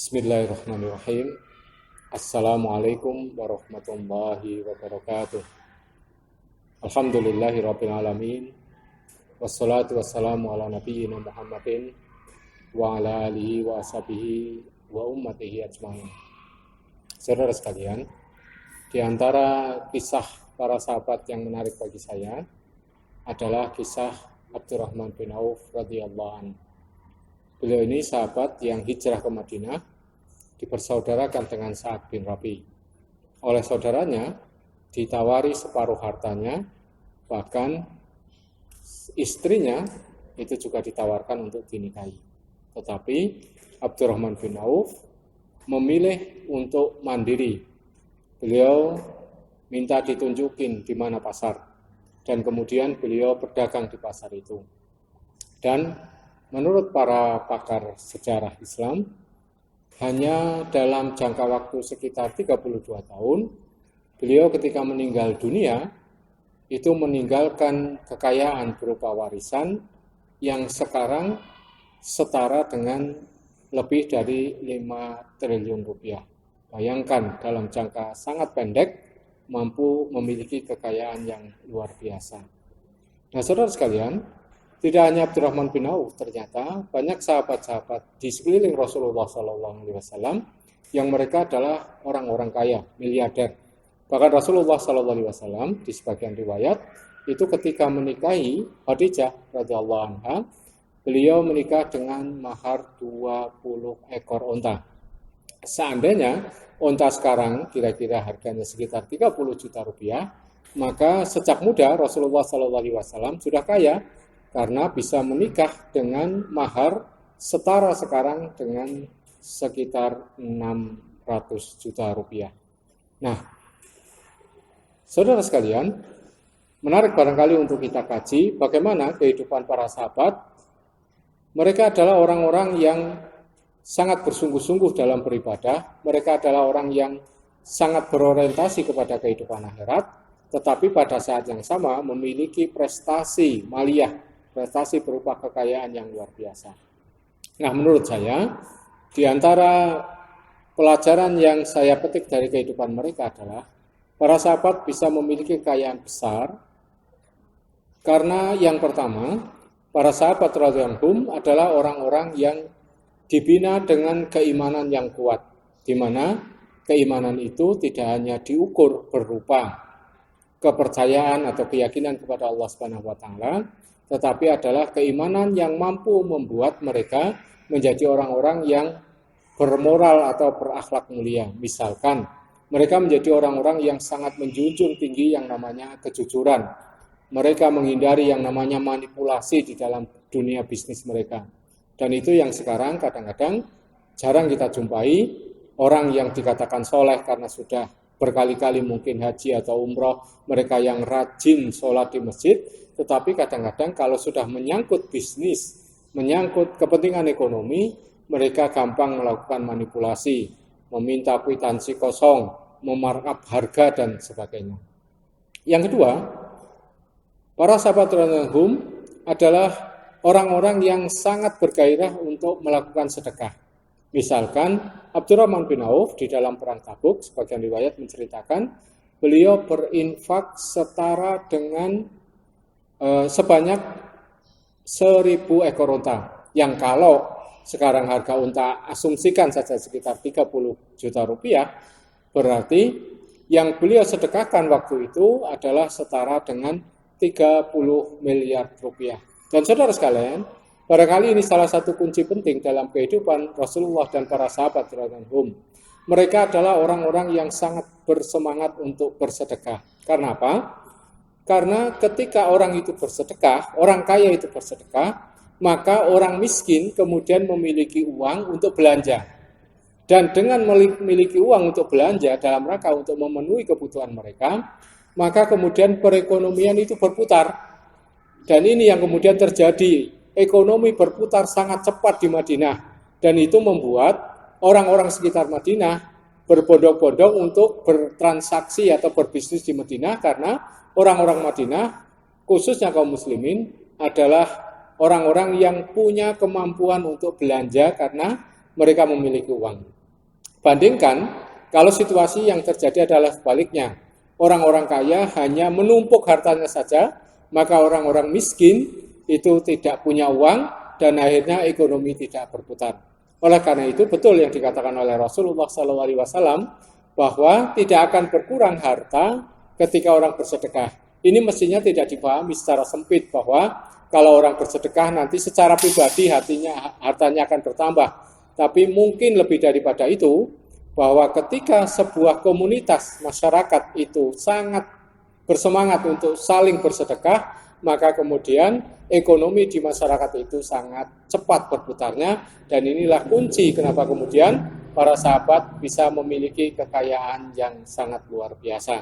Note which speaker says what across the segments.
Speaker 1: Bismillahirrahmanirrahim. Assalamualaikum warahmatullahi wabarakatuh. Alhamdulillahirabbil alamin. Wassalatu wassalamu ala nabiyyina Muhammadin wa ala alihi wa ashabihi wa ummatihi ajmain. Saudara sekalian, di antara kisah para sahabat yang menarik bagi saya adalah kisah Abdurrahman bin Auf radhiyallahu anhu. Beliau ini sahabat yang hijrah ke Madinah, dipersaudarakan dengan Sa'ad bin Rabi. Oleh saudaranya, ditawari separuh hartanya, bahkan istrinya itu juga ditawarkan untuk dinikahi. Tetapi Abdurrahman bin Auf memilih untuk mandiri. Beliau minta ditunjukin di mana pasar, dan kemudian beliau berdagang di pasar itu. Dan menurut para pakar sejarah Islam, hanya dalam jangka waktu sekitar 32 tahun, beliau ketika meninggal dunia, itu meninggalkan kekayaan berupa warisan yang sekarang setara dengan lebih dari 5 triliun rupiah. Bayangkan dalam jangka sangat pendek, mampu memiliki kekayaan yang luar biasa. Nah, saudara sekalian, tidak hanya Abdurrahman bin Auf, ternyata banyak sahabat-sahabat di sekeliling Rasulullah SAW yang mereka adalah orang-orang kaya, miliarder. Bahkan Rasulullah SAW di sebagian riwayat itu ketika menikahi Khadijah radhiyallahu anha, beliau menikah dengan mahar 20 ekor onta. Seandainya onta sekarang kira-kira harganya sekitar 30 juta rupiah, maka sejak muda Rasulullah SAW sudah kaya, karena bisa menikah dengan mahar setara sekarang dengan sekitar 600 juta rupiah. Nah, saudara sekalian, menarik barangkali untuk kita kaji bagaimana kehidupan para sahabat. Mereka adalah orang-orang yang sangat bersungguh-sungguh dalam beribadah. Mereka adalah orang yang sangat berorientasi kepada kehidupan akhirat, tetapi pada saat yang sama memiliki prestasi maliyah, prestasi berupa kekayaan yang luar biasa. Nah, menurut saya, di antara pelajaran yang saya petik dari kehidupan mereka adalah para sahabat bisa memiliki kekayaan besar karena yang pertama, para sahabat radhiyallahu anhum adalah orang-orang yang dibina dengan keimanan yang kuat, di mana keimanan itu tidak hanya diukur berupa kepercayaan atau keyakinan kepada Allah Subhanahu wa taala, tetapi adalah keimanan yang mampu membuat mereka menjadi orang-orang yang bermoral atau berakhlak mulia. Misalkan, mereka menjadi orang-orang yang sangat menjunjung tinggi yang namanya kejujuran. Mereka menghindari yang namanya manipulasi di dalam dunia bisnis mereka. Dan itu yang sekarang kadang-kadang jarang kita jumpai, orang yang dikatakan soleh karena sudah berkali-kali mungkin haji atau umroh, mereka yang rajin sholat di masjid, tetapi kadang-kadang kalau sudah menyangkut bisnis, menyangkut kepentingan ekonomi, mereka gampang melakukan manipulasi, meminta kwitansi kosong, memarkup harga, dan sebagainya. Yang kedua, para sahabat radhiyallahu adalah orang-orang yang sangat bergairah untuk melakukan sedekah. Misalkan Abdurrahman bin Auf di dalam perang Tabuk, sebagian riwayat menceritakan, beliau berinfak setara dengan sebanyak 1.000 ekor unta, yang kalau sekarang harga unta asumsikan saja sekitar 30 juta rupiah, berarti yang beliau sedekahkan waktu itu adalah setara dengan 30 miliar rupiah. Dan saudara sekalian, barangkali ini salah satu kunci penting dalam kehidupan Rasulullah dan para sahabat radhiyallahu anhum. Mereka adalah orang-orang yang sangat bersemangat untuk bersedekah. Karena apa? Karena ketika orang itu bersedekah, orang kaya itu bersedekah, maka orang miskin kemudian memiliki uang untuk belanja. Dan dengan memiliki uang untuk belanja dalam rangka untuk memenuhi kebutuhan mereka, maka kemudian perekonomian itu berputar. Dan ini yang kemudian terjadi, ekonomi berputar sangat cepat di Madinah. Dan itu membuat orang-orang sekitar Madinah berbondong-bondong untuk bertransaksi atau berbisnis di Madinah, karena orang-orang Madinah, khususnya kaum muslimin, adalah orang-orang yang punya kemampuan untuk belanja karena mereka memiliki uang. Bandingkan kalau situasi yang terjadi adalah sebaliknya. Orang-orang kaya hanya menumpuk hartanya saja, maka orang-orang miskin itu tidak punya uang dan akhirnya ekonomi tidak berputar. Oleh karena itu betul yang dikatakan oleh Rasulullah SAW bahwa tidak akan berkurang harta ketika orang bersedekah. Ini mestinya tidak dipahami secara sempit bahwa kalau orang bersedekah nanti secara pribadi hartanya akan bertambah. Tapi mungkin lebih daripada itu, bahwa ketika sebuah komunitas masyarakat itu sangat bersemangat untuk saling bersedekah, maka kemudian ekonomi di masyarakat itu sangat cepat berputarnya, dan inilah kunci kenapa kemudian para sahabat bisa memiliki kekayaan yang sangat luar biasa.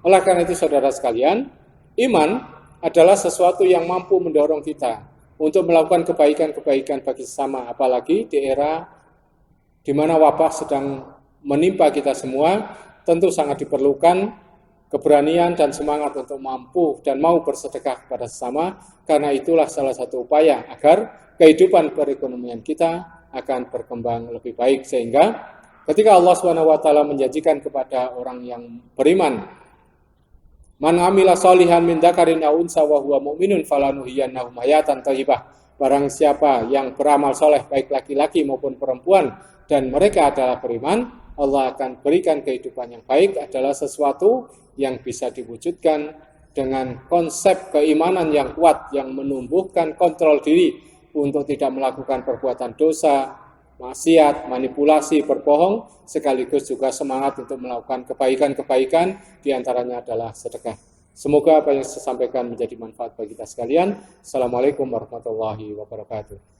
Speaker 1: Oleh karena itu saudara sekalian, iman adalah sesuatu yang mampu mendorong kita untuk melakukan kebaikan-kebaikan bagi sesama, apalagi di era di mana wabah sedang menimpa kita semua. Tentu sangat diperlukan keberanian dan semangat untuk mampu dan mau bersedekah kepada sesama, karena itulah salah satu upaya agar kehidupan perekonomian kita akan berkembang lebih baik, sehingga ketika Allah SWT menjanjikan kepada orang yang beriman, man amila sholihan min dzakarin aw unsa wa huwa mu'minun falanuhyiyannahu hayatan thayyibah. Barang siapa yang beramal soleh baik laki-laki maupun perempuan dan mereka adalah beriman, Allah akan berikan kehidupan yang baik. Adalah sesuatu yang bisa diwujudkan dengan konsep keimanan yang kuat yang menumbuhkan kontrol diri untuk tidak melakukan perbuatan dosa, maksiat, manipulasi, berbohong, sekaligus juga semangat untuk melakukan kebaikan-kebaikan, diantaranya adalah sedekah. Semoga apa yang saya sampaikan menjadi manfaat bagi kita sekalian. Assalamualaikum warahmatullahi wabarakatuh.